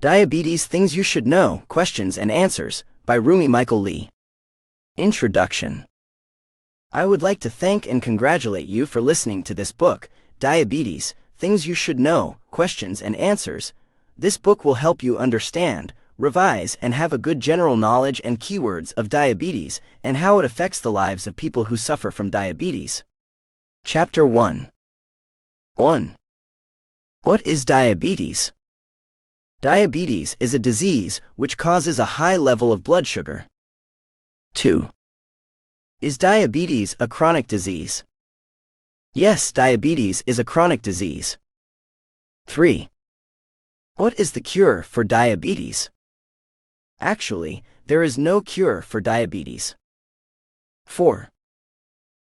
Diabetes Things You Should Know, Questions and Answers, by Rumi Michael Lee. Introduction. I would like to thank and congratulate you for listening to this book, Diabetes, Things You Should Know, Questions and Answers. This book will help you understand, revise, and have a good general knowledge and keywords of diabetes and how it affects the lives of people who suffer from diabetes. Chapter 1. 1. What is diabetes? Diabetes is a disease which causes a high level of blood sugar. 2. Is diabetes a chronic disease? Yes, diabetes is a chronic disease. 3. What is the cure for diabetes? Actually, there is no cure for diabetes. 4.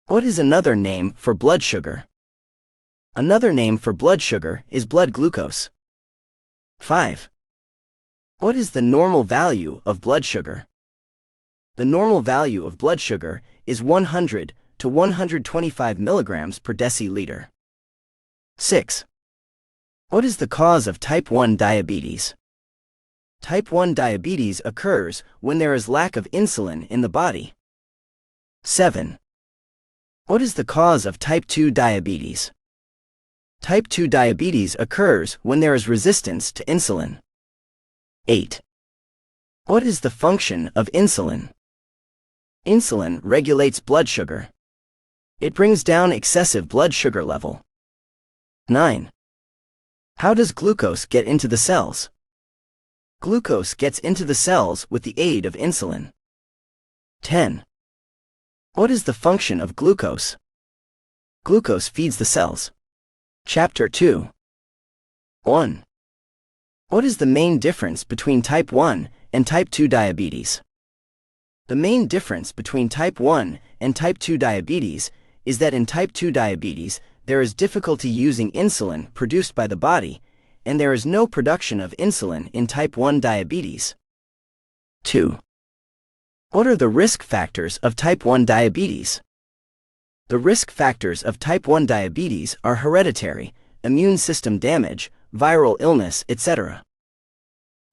What is another name for blood sugar? Another name for blood sugar is blood glucose. 5. What is the normal value of blood sugar? The normal value of blood sugar is 100 to 125 milligrams per deciliter. 6. What is the cause of type 1 diabetes? Type 1 diabetes occurs when there is lack of insulin in the body. 7. What is the cause of type 2 diabetes? Type 2 diabetes occurs when there is resistance to insulin. 8. What is the function of insulin? Insulin regulates blood sugar. It brings down excessive blood sugar level. 9. How does glucose get into the cells? Glucose gets into the cells with the aid of insulin. 10. What is the function of glucose? Glucose feeds the cells. Chapter 2. 1. What is the main difference between type 1 and type 2 diabetes? The main difference between type 1 and type 2 diabetes is that in type 2 diabetes, there is difficulty using insulin produced by the body, and there is no production of insulin in type 1 diabetes. 2. What are the risk factors of type 1 diabetes? The risk factors of type 1 diabetes are hereditary, immune system damage, viral illness, etc.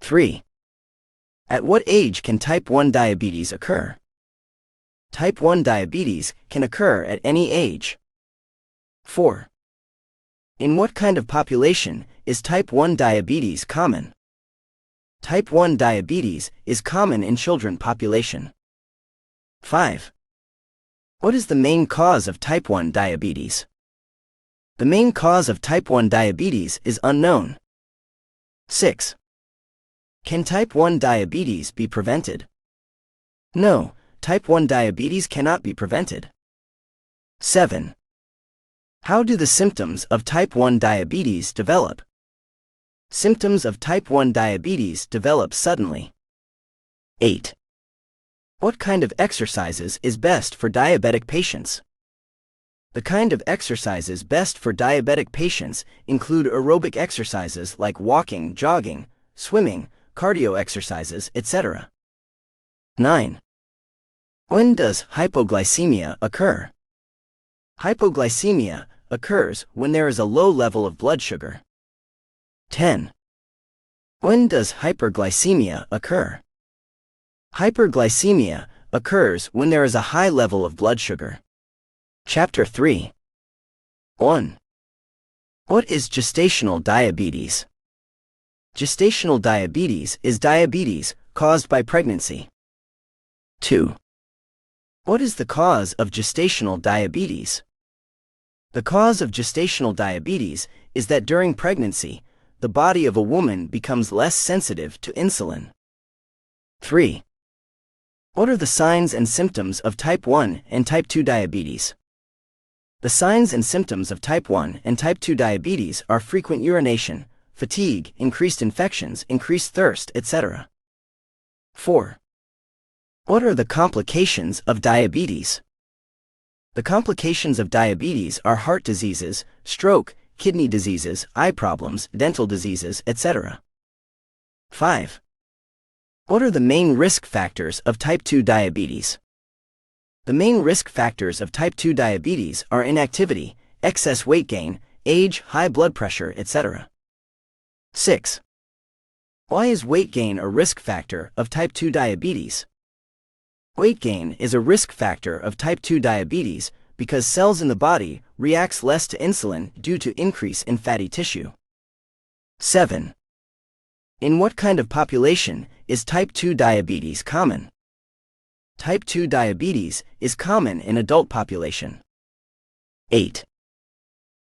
3. At what age can type 1 diabetes occur? Type 1 diabetes can occur at any age. 4. In what kind of population is type 1 diabetes common? Type 1 diabetes is common in children population. 5. What is the main cause of type 1 diabetes? The main cause of type 1 diabetes is unknown. 6. Can type 1 diabetes be prevented? No, type 1 diabetes cannot be prevented. 7. How do the symptoms of type 1 diabetes develop? Symptoms of type 1 diabetes develop suddenly. 8. What kind of exercises is best for diabetic patients? The kind of exercises best for diabetic patients include aerobic exercises like walking, jogging, swimming, cardio exercises, etc. 9. When does hypoglycemia occur? Hypoglycemia occurs when there is a low level of blood sugar. 10. When does hyperglycemia occur? Hyperglycemia occurs when there is a high level of blood sugar. Chapter 3. 1. What is gestational diabetes? Gestational diabetes is diabetes caused by pregnancy. 2. What is the cause of gestational diabetes? The cause of gestational diabetes is that during pregnancy, the body of a woman becomes less sensitive to insulin. 3. What are the signs and symptoms of type 1 and type 2 diabetes? The signs and symptoms of type 1 and type 2 diabetes are frequent urination, fatigue, increased infections, increased thirst, etc. 4. What are the complications of diabetes? The complications of diabetes are heart diseases, stroke, kidney diseases, eye problems, dental diseases, etc. 5. What are the main risk factors of type 2 diabetes? The main risk factors of type 2 diabetes are inactivity, excess weight gain, age, high blood pressure, etc. 6. Why is weight gain a risk factor of type 2 diabetes? Weight gain is a risk factor of type 2 diabetes because cells in the body reacts less to insulin due to increase in fatty tissue. 7. In what kind of population is type 2 diabetes common? Type 2 diabetes is common in adult population. 8.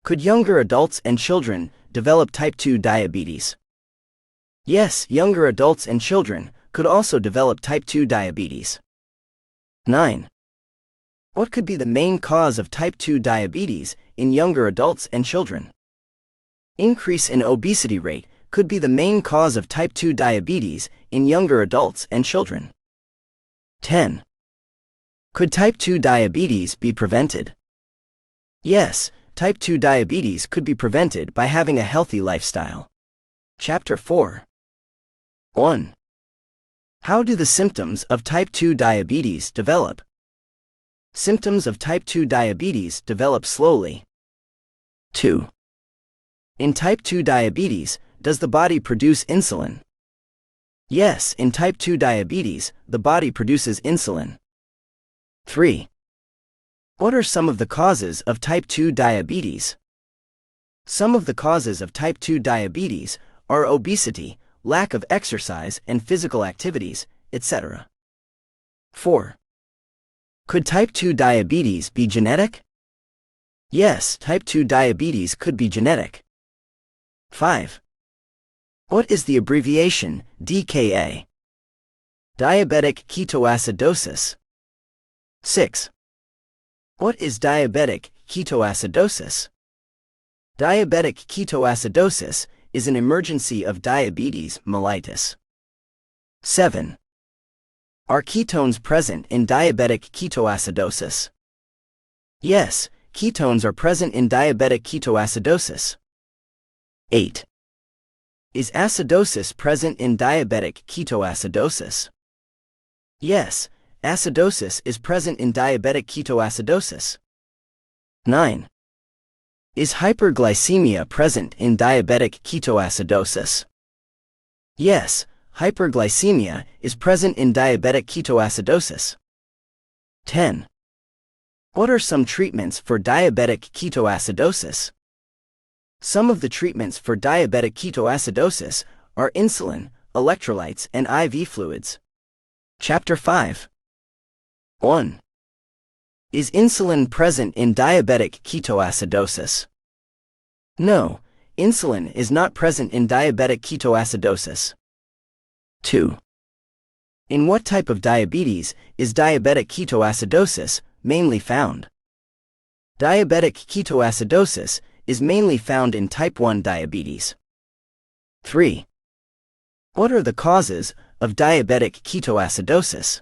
Could younger adults and children develop type 2 diabetes? Yes, younger adults and children could also develop type 2 diabetes. 9. What could be the main cause of type 2 diabetes in younger adults and children? Increase in obesity rate could be the main cause of type 2 diabetes in younger adults and children. 10. Could type 2 diabetes be prevented? Yes, type 2 diabetes could be prevented by having a healthy lifestyle. Chapter 4. 1. How do the symptoms of type 2 diabetes develop? Symptoms of type 2 diabetes develop slowly. 2. In type 2 diabetes, does the body produce insulin? Yes, in type 2 diabetes, the body produces insulin. 3. What are some of the causes of type 2 diabetes? Some of the causes of type 2 diabetes are obesity, lack of exercise and physical activities, etc. 4. Could type 2 diabetes be genetic? Yes, type 2 diabetes could be genetic. 5. What is the abbreviation DKA? Diabetic ketoacidosis. 6. What is diabetic ketoacidosis? Diabetic ketoacidosis is an emergency of diabetes mellitus. 7. Are ketones present in diabetic ketoacidosis? Yes, ketones are present in diabetic ketoacidosis. 8. Is acidosis present in diabetic ketoacidosis? Yes, acidosis is present in diabetic ketoacidosis. 9. Is hyperglycemia present in diabetic ketoacidosis? Yes, hyperglycemia is present in diabetic ketoacidosis. 10. What are some treatments for diabetic ketoacidosis? Some of the treatments for diabetic ketoacidosis are insulin, electrolytes, and IV fluids. Chapter 5. 1. Is insulin present in diabetic ketoacidosis? No, insulin is not present in diabetic ketoacidosis. 2. In what type of diabetes is diabetic ketoacidosis mainly found? Diabetic ketoacidosis is mainly found in type 1 diabetes. 3. What are the causes of diabetic ketoacidosis?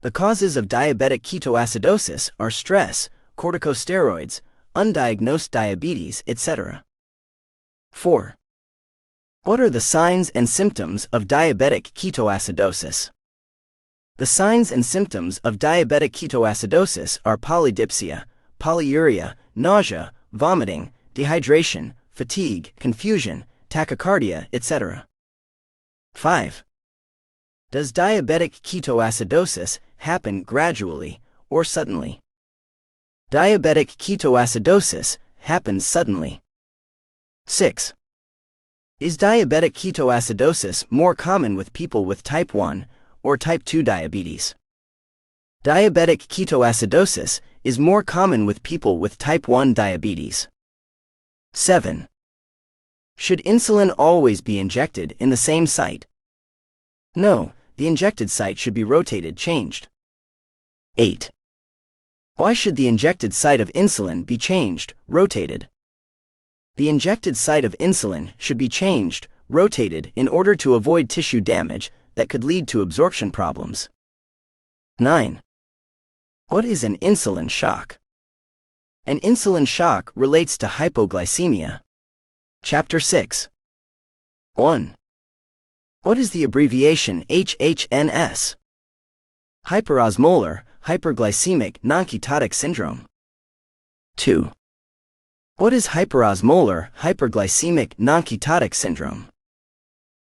The causes of diabetic ketoacidosis are stress, corticosteroids, undiagnosed diabetes, etc. 4. What are the signs and symptoms of diabetic ketoacidosis? The signs and symptoms of diabetic ketoacidosis are polydipsia, polyuria, nausea, vomiting, dehydration, fatigue, confusion, tachycardia, etc. 5. Does diabetic ketoacidosis happen gradually or suddenly? Diabetic ketoacidosis happens suddenly. 6. Is diabetic ketoacidosis more common with people with type 1 or type 2 diabetes? Diabetic ketoacidosis is more common with people with type 1 diabetes. 7. Should insulin always be injected in the same site? No, the injected site should be changed. 8. Why should the injected site of insulin be rotated? The injected site of insulin should be rotated in order to avoid tissue damage that could lead to absorption problems. 9. What is an insulin shock? An insulin shock relates to hypoglycemia. Chapter 6. 1. What is the abbreviation HHNS? Hyperosmolar, hyperglycemic non-ketotic syndrome. 2. What is hyperosmolar, hyperglycemic non-ketotic syndrome?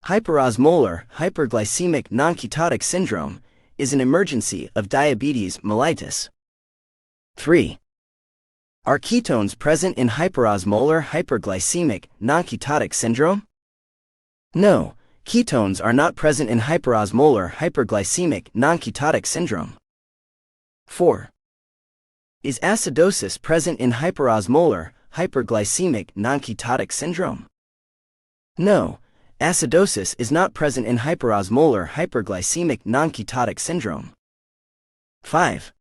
Hyperosmolar hyperglycemic non-ketotic syndrome is an emergency of diabetes mellitus. 3. Are ketones present in hyperosmolar hyperglycemic non-ketotic syndrome? No, ketones are not present in hyperosmolar hyperglycemic non-ketotic syndrome. 4. Is acidosis present in hyperosmolar hyperglycemic non-ketotic syndrome? No, acidosis is not present in hyperosmolar hyperglycemic non-ketotic syndrome. 5.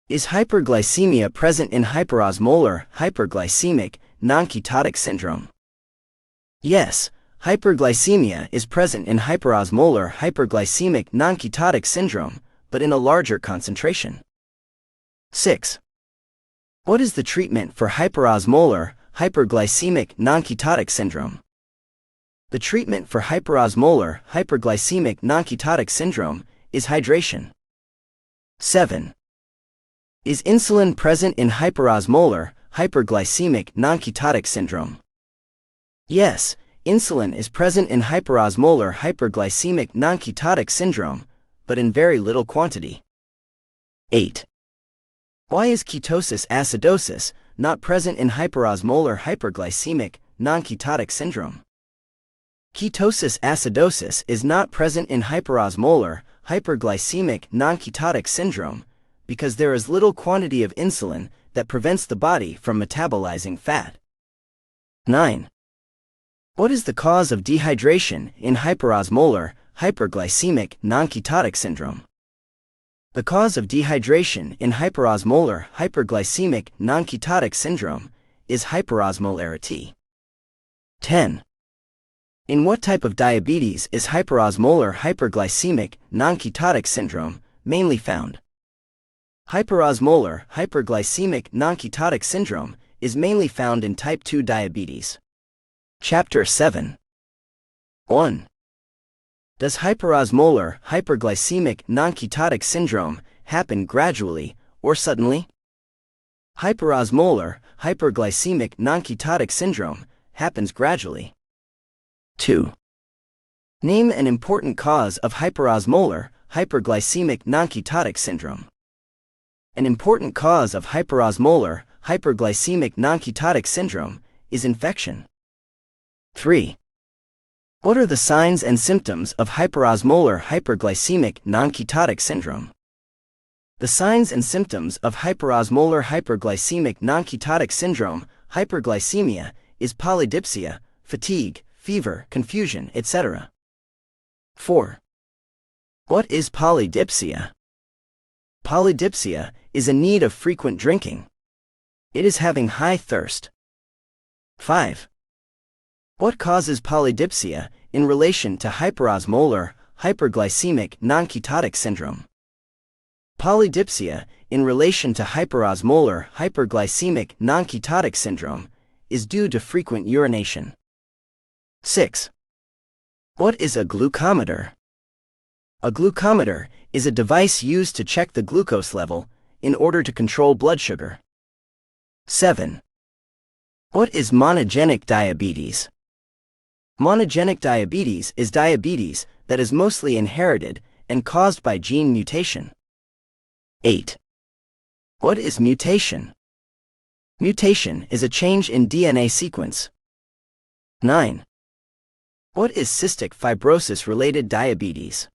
Is hyperglycemia present in hyperosmolar hyperglycemic non-ketotic syndrome? Yes, hyperglycemia is present in hyperosmolar hyperglycemic non-ketotic syndrome, but in a larger concentration. 6. What is the treatment for hyperosmolar hyperglycemic non-ketotic syndrome? The treatment for hyperosmolar hyperglycemic non-ketotic syndrome is hydration. 7. Is insulin present in hyperosmolar hyperglycemic non-ketotic syndrome? Yes, insulin is present in hyperosmolar hyperglycemic non-ketotic syndrome, but in very little quantity. 8. Why is ketosis acidosis not present in hyperosmolar hyperglycemic non-ketotic syndrome? Ketosis acidosis is not present in hyperosmolar hyperglycemic non-ketotic syndrome because there is little quantity of insulin that prevents the body from metabolizing fat. 9. What is the cause of dehydration in hyperosmolar hyperglycemic non-ketotic syndrome? The cause of dehydration in hyperosmolar hyperglycemic non-ketotic syndrome is hyperosmolarity. 10. In what type of diabetes is hyperosmolar hyperglycemic non-ketotic syndrome mainly found? Hyperosmolar hyperglycemic non-ketotic syndrome is mainly found in type 2 diabetes. Chapter 7. 1. Does hyperosmolar hyperglycemic non-ketotic syndrome happen gradually or suddenly? Hyperosmolar hyperglycemic non-ketotic syndrome happens gradually. 2. Name an important cause of hyperosmolar hyperglycemic non-ketotic syndrome. An important cause of hyperosmolar hyperglycemic non-ketotic syndrome is infection. 3. What are the signs and symptoms of hyperosmolar hyperglycemic non-ketotic syndrome? The signs and symptoms of hyperosmolar hyperglycemic non-ketotic syndrome, hyperglycemia, is polydipsia, fatigue, fever, confusion, etc. 4. What is polydipsia? Polydipsia is a need of frequent drinking. It is having high thirst. 5. What causes polydipsia in relation to hyperosmolar hyperglycemic non-ketotic syndrome? Polydipsia in relation to hyperosmolar hyperglycemic non-ketotic syndrome is due to frequent urination. 6. What is a glucometer? A glucometer is a device used to check the glucose level in order to control blood sugar. 7. What is monogenic diabetes? Monogenic diabetes is diabetes that is mostly inherited and caused by gene mutation. 8. What is mutation? Mutation is a change in DNA sequence. 9. What is cystic fibrosis-related diabetes?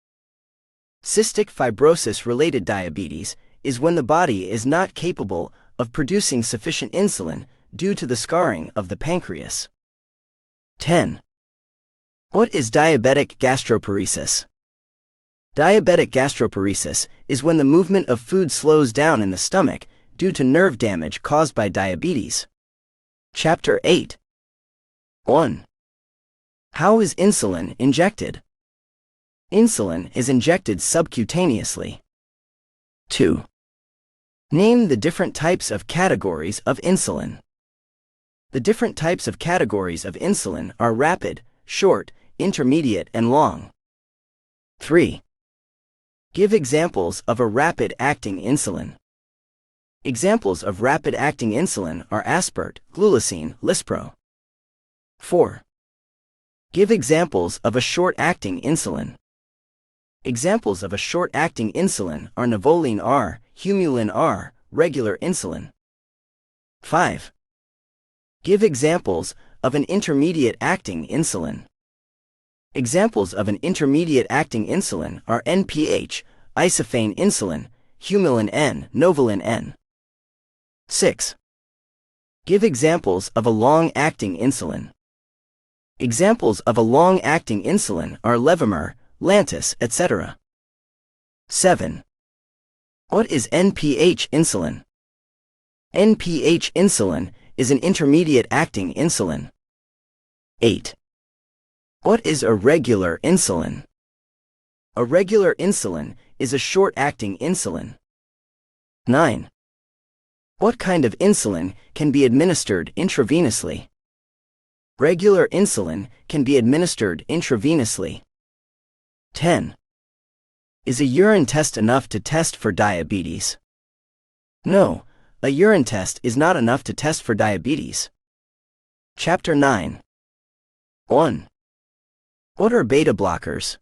Cystic fibrosis-related diabetes is when the body is not capable of producing sufficient insulin due to the scarring of the pancreas. 10. What is diabetic gastroparesis? Diabetic gastroparesis is when the movement of food slows down in the stomach due to nerve damage caused by diabetes. Chapter 8. 1. How is insulin injected? Insulin is injected subcutaneously. 2. Name the different types of categories of insulin. The different types of categories of insulin are rapid, short, intermediate, and long. 3. Give examples of a rapid-acting insulin. Examples of rapid-acting insulin are aspart, glulisine, lispro. 4. Give examples of a short-acting insulin. Examples of a short-acting insulin are Nivolene R, Humulin R, regular insulin. 5. Give examples of an intermediate-acting insulin. Examples of an intermediate-acting insulin are NPH, isophane insulin, Humulin N, Novolin N. 6. Give examples of a long-acting insulin. Examples of a long-acting insulin are Levemir, Lantus, etc. 7. What is NPH insulin? NPH insulin is an intermediate-acting insulin. 8. What is a regular insulin? A regular insulin is a short-acting insulin. 9. What kind of insulin can be administered intravenously? Regular insulin can be administered intravenously. 10. Is a urine test enough to test for diabetes? No, a urine test is not enough to test for diabetes. Chapter 9. 1. What are beta blockers?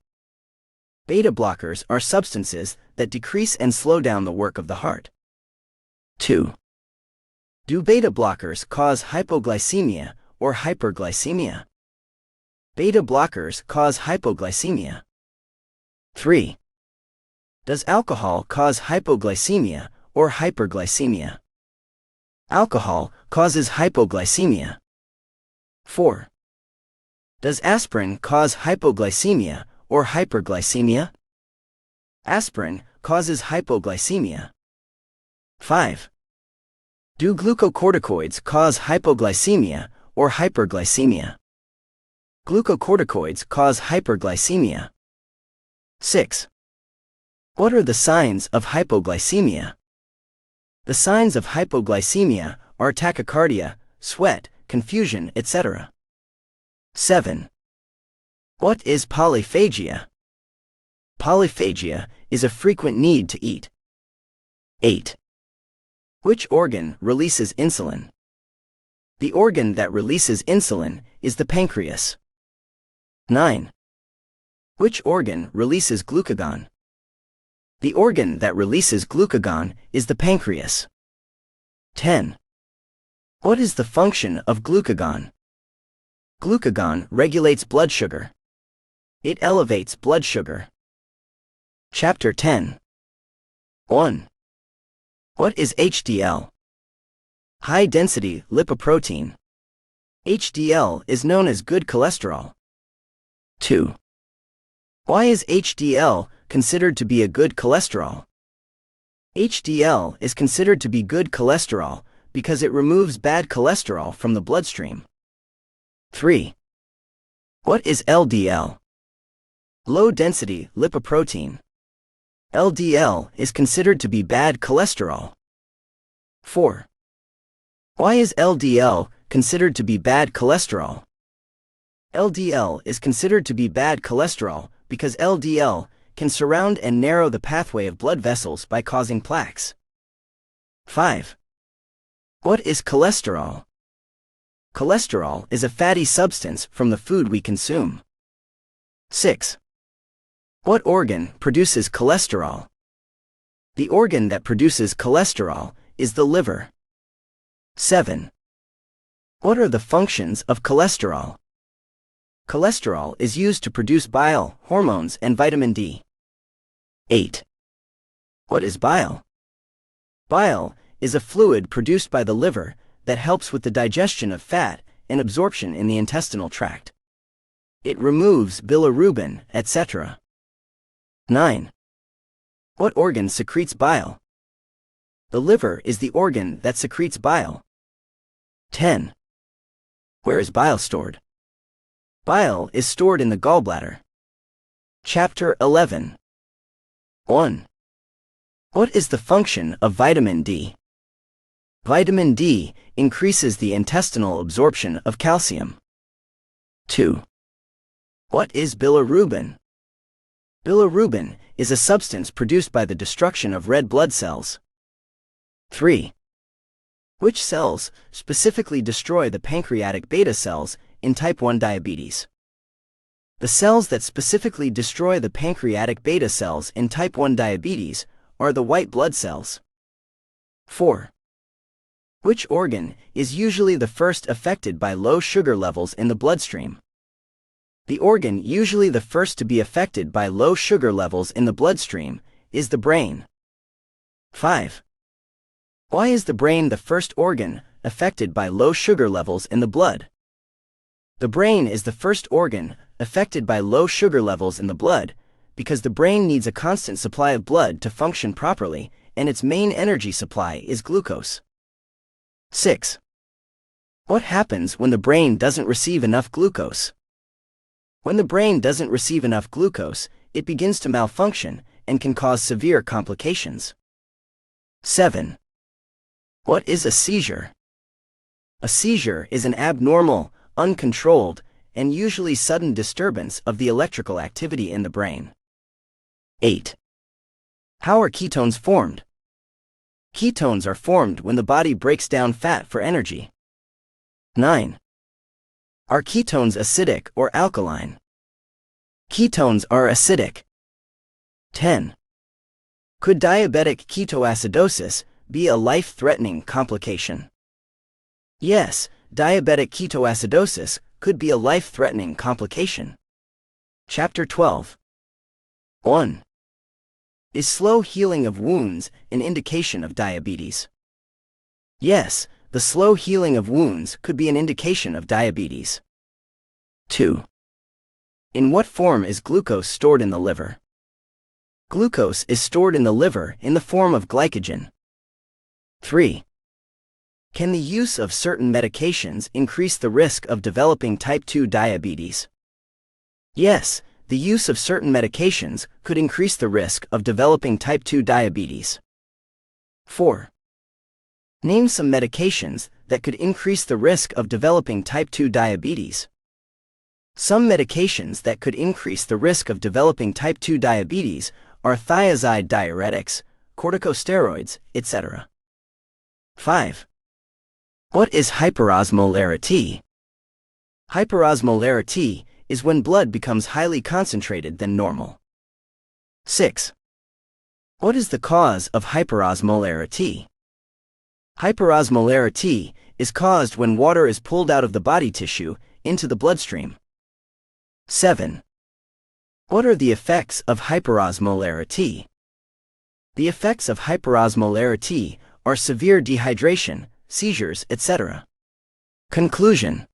Beta blockers are substances that decrease and slow down the work of the heart. 2. Do beta blockers cause hypoglycemia or hyperglycemia? Beta blockers cause hypoglycemia. 3. Does alcohol cause hypoglycemia or hyperglycemia? Alcohol causes hypoglycemia. 4. Does aspirin cause hypoglycemia or hyperglycemia? Aspirin causes hypoglycemia. 5. Do glucocorticoids cause hypoglycemia or hyperglycemia? Glucocorticoids cause hyperglycemia. 6. What are the signs of hypoglycemia? The signs of hypoglycemia are tachycardia, sweat, confusion, etc. 7. What is polyphagia? Polyphagia is a frequent need to eat. 8. Which organ releases insulin? The organ that releases insulin is the pancreas. 9. Which organ releases glucagon? The organ that releases glucagon is the pancreas. 10. What is the function of glucagon? Glucagon regulates blood sugar. It elevates blood sugar. Chapter 10. 1. What is HDL? High-density lipoprotein. HDL is known as good cholesterol. 2. Why is HDL considered to be a good cholesterol? HDL is considered to be good cholesterol because it removes bad cholesterol from the bloodstream. 3. What is LDL? Low-density lipoprotein. LDL is considered to be bad cholesterol. 4. Why is LDL considered to be bad cholesterol? LDL is considered to be bad cholesterol because LDL can surround and narrow the pathway of blood vessels by causing plaques. 5. What is cholesterol? Cholesterol is a fatty substance from the food we consume. 6. What organ produces cholesterol? The organ that produces cholesterol is the liver. 7. What are the functions of cholesterol? Cholesterol is used to produce bile, hormones, and vitamin D. 8. What is bile? Bile is a fluid produced by the liver that helps with the digestion of fat and absorption in the intestinal tract. It removes bilirubin, etc. 9. What organ secretes bile? The liver is the organ that secretes bile. 10. Where is bile stored? Bile is stored in the gallbladder. Chapter 11. 1. What is the function of vitamin D? Vitamin D increases the intestinal absorption of calcium. 2. What is bilirubin? Bilirubin is a substance produced by the destruction of red blood cells. 3. Which cells specifically destroy the pancreatic beta cells in type 1 diabetes? The cells that specifically destroy the pancreatic beta cells in type 1 diabetes are the white blood cells. 4. Which organ is usually the first affected by low sugar levels in the bloodstream? The organ usually the first to be affected by low sugar levels in the bloodstream is the brain. 5. Why is the brain the first organ affected by low sugar levels in the blood? The brain is the first organ affected by low sugar levels in the blood because the brain needs a constant supply of blood to function properly, and its main energy supply is glucose. 6. What happens when the brain doesn't receive enough glucose? When the brain doesn't receive enough glucose, it begins to malfunction and can cause severe complications. 7. What is a seizure? A seizure is an abnormal, uncontrolled, and usually sudden disturbance of the electrical activity in the brain. 8. How are ketones formed? Ketones are formed when the body breaks down fat for energy. 9. Are ketones acidic or alkaline? Ketones are acidic. 10. Could diabetic ketoacidosis be a life-threatening complication? Yes, diabetic ketoacidosis could be a life-threatening complication. Chapter 12. 1. Is slow healing of wounds an indication of diabetes? Yes, the slow healing of wounds could be an indication of diabetes. 2. In what form is glucose stored in the liver? Glucose is stored in the liver in the form of glycogen. 3. Can the use of certain medications increase the risk of developing type 2 diabetes? Yes, the use of certain medications could increase the risk of developing type 2 diabetes. 4. Name some medications that could increase the risk of developing type 2 diabetes. Some medications that could increase the risk of developing type 2 diabetes are thiazide diuretics, corticosteroids, etc. 5. What is hyperosmolarity? Hyperosmolarity is when blood becomes highly concentrated than normal. 6. What is the cause of hyperosmolarity? Hyperosmolarity is caused when water is pulled out of the body tissue into the bloodstream. 7. What are the effects of hyperosmolarity? The effects of hyperosmolarity are severe dehydration, seizures, etc. Conclusion.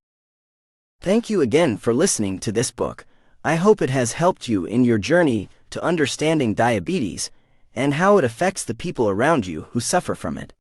Thank you again for listening to this book. I hope it has helped you in your journey to understanding diabetes and how it affects the people around you who suffer from it.